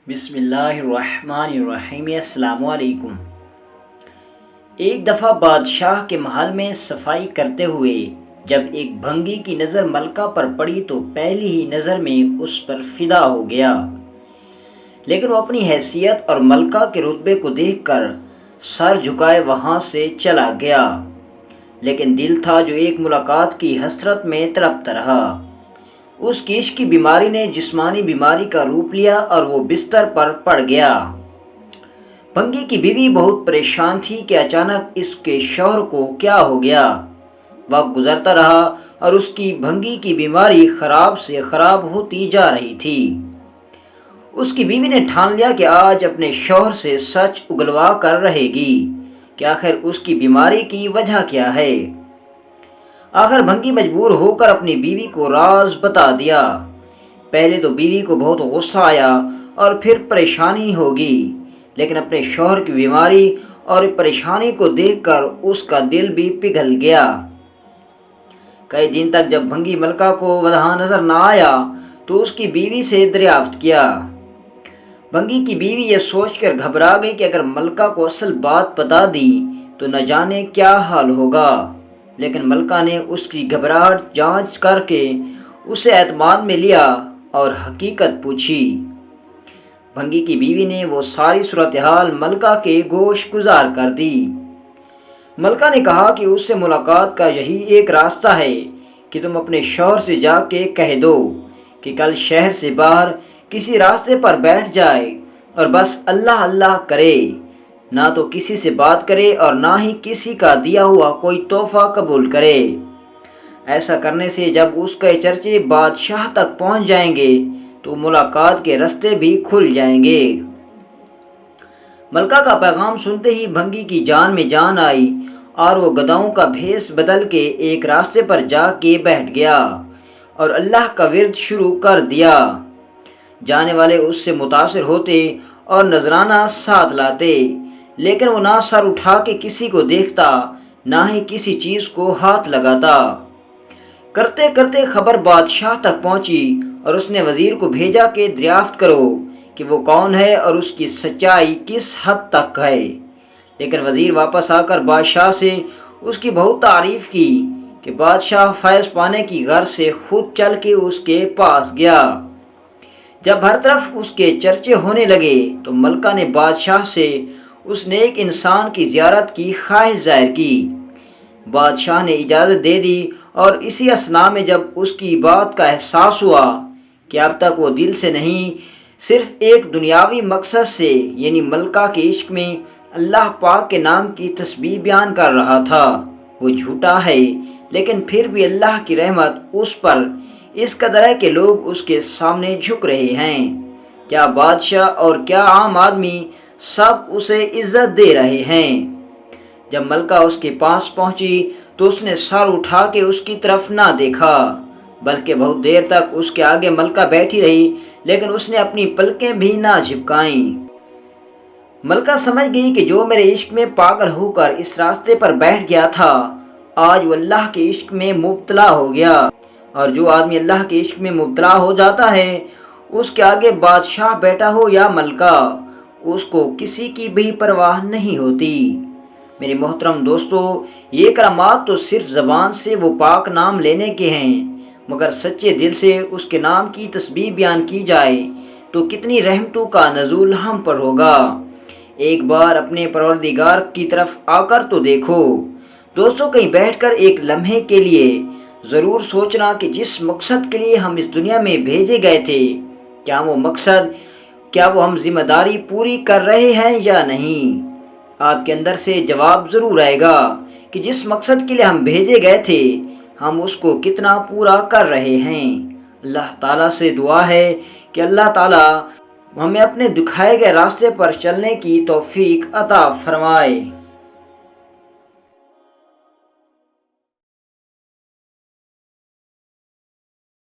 بسم اللہ الرحمن الرحیم۔ السلام علیکم۔ ایک دفعہ بادشاہ کے محل میں صفائی کرتے ہوئے جب ایک بھنگی کی نظر ملکہ پر پڑی تو پہلی ہی نظر میں اس پر فدا ہو گیا، لیکن وہ اپنی حیثیت اور ملکہ کے رتبے کو دیکھ کر سر جھکائے وہاں سے چلا گیا، لیکن دل تھا جو ایک ملاقات کی حسرت میں تڑپتا رہا۔ اس کی عشق کی بیماری نے جسمانی بیماری کا روپ لیا اور وہ بستر پر پڑ گیا۔ بھنگی کی بیوی بہت پریشان تھی کہ اچانک اس کے شوہر کو کیا ہو گیا۔ وقت گزرتا رہا اور اس کی بھنگی کی بیماری خراب سے خراب ہوتی جا رہی تھی۔ اس کی بیوی نے ٹھان لیا کہ آج اپنے شوہر سے سچ اگلوا کر رہے گی کہ آخر اس کی بیماری کی وجہ کیا ہے۔ آخر بھنگی مجبور ہو کر اپنی بیوی کو راز بتا دیا۔ پہلے تو بیوی کو بہت غصہ آیا اور پھر پریشانی ہوگی، لیکن اپنے شوہر کی بیماری اور پریشانی کو دیکھ کر اس کا دل بھی پگھل گیا۔ کئی دن تک جب بھنگی ملکہ کو وہاں نظر نہ آیا تو اس کی بیوی سے دریافت کیا۔ بھنگی کی بیوی یہ سوچ کر گھبرا گئی کہ اگر ملکہ کو اصل بات بتا دی تو نہ جانے کیا حال ہوگا، لیکن ملکہ نے اس کی گھبراہٹ جانچ کر کے اسے اعتماد میں لیا اور حقیقت پوچھی۔ بھنگی کی بیوی نے وہ ساری صورتحال ملکہ کے گوش گزار کر دی۔ ملکہ نے کہا کہ اس سے ملاقات کا یہی ایک راستہ ہے کہ تم اپنے شوہر سے جا کے کہہ دو کہ کل شہر سے باہر کسی راستے پر بیٹھ جائے اور بس اللہ اللہ کرے، نہ تو کسی سے بات کرے اور نہ ہی کسی کا دیا ہوا کوئی تحفہ قبول کرے۔ ایسا کرنے سے جب اس کے چرچے بادشاہ تک پہنچ جائیں گے تو ملاقات کے راستے بھی کھل جائیں گے۔ ملکہ کا پیغام سنتے ہی بھنگی کی جان میں جان آئی اور وہ گدھاؤں کا بھیس بدل کے ایک راستے پر جا کے بیٹھ گیا اور اللہ کا ورد شروع کر دیا۔ جانے والے اس سے متاثر ہوتے اور نذرانہ ساتھ لاتے، لیکن وہ نہ سر اٹھا کے کسی کو دیکھتا نہ ہی کسی چیز کو ہاتھ لگاتا۔ کرتے کرتے خبر بادشاہ تک پہنچی اور اس نے وزیر کو بھیجا کہ دریافت کرو کہ وہ کون ہے اور اس کی سچائی کس حد تک ہے، لیکن وزیر واپس آ کر بادشاہ سے اس کی بہت تعریف کی کہ بادشاہ فیض پانے کی غرض سے خود چل کے اس کے پاس گیا۔ جب ہر طرف اس کے چرچے ہونے لگے تو ملکہ نے بادشاہ سے اس نیک انسان کی زیارت کی خواہش ظاہر کی۔ بادشاہ نے اجازت دے دی اور اسی اثناء میں جب اس کی بات کا احساس ہوا کہ اب تک وہ دل سے نہیں صرف ایک دنیاوی مقصد سے یعنی ملکہ کے عشق میں اللہ پاک کے نام کی تسبیح بیان کر رہا تھا، وہ جھوٹا ہے، لیکن پھر بھی اللہ کی رحمت اس پر اس قدر ہے کہ لوگ اس کے سامنے جھک رہے ہیں، کیا بادشاہ اور کیا عام آدمی سب اسے عزت دے رہے ہیں۔ جب ملکہ اس کے پاس پہنچی تو اس نے سر اٹھا کے اس کی طرف نہ دیکھا، بلکہ بہت دیر تک اس کے آگے ملکہ بیٹھی رہی، لیکن اس نے اپنی پلکیں بھی نہ جھپکائیں۔ ملکہ سمجھ گئی کہ جو میرے عشق میں پاگل ہو کر اس راستے پر بیٹھ گیا تھا آج وہ اللہ کے عشق میں مبتلا ہو گیا، اور جو آدمی اللہ کے عشق میں مبتلا ہو جاتا ہے اس کے آگے بادشاہ بیٹھا ہو یا ملکہ، اس کو کسی کی بھی پرواہ نہیں ہوتی۔ میرے محترم دوستو، یہ کرامات تو صرف زبان سے وہ پاک نام لینے کے ہیں، مگر سچے دل سے اس کے نام کی تسبیح بیان کی جائے تو کتنی رحمتوں کا نزول ہم پر ہوگا۔ ایک بار اپنے پروردگار کی طرف آ کر تو دیکھو۔ دوستو، کہیں بیٹھ کر ایک لمحے کے لیے ضرور سوچنا کہ جس مقصد کے لیے ہم اس دنیا میں بھیجے گئے تھے، کیا وہ ہم ذمہ داری پوری کر رہے ہیں یا نہیں۔ آپ کے اندر سے جواب ضرور آئے گا کہ جس مقصد کے لیے ہم بھیجے گئے تھے ہم اس کو کتنا پورا کر رہے ہیں۔ اللہ تعالیٰ سے دعا ہے کہ اللہ تعالیٰ ہمیں اپنے دکھائے گئے راستے پر چلنے کی توفیق عطا فرمائے۔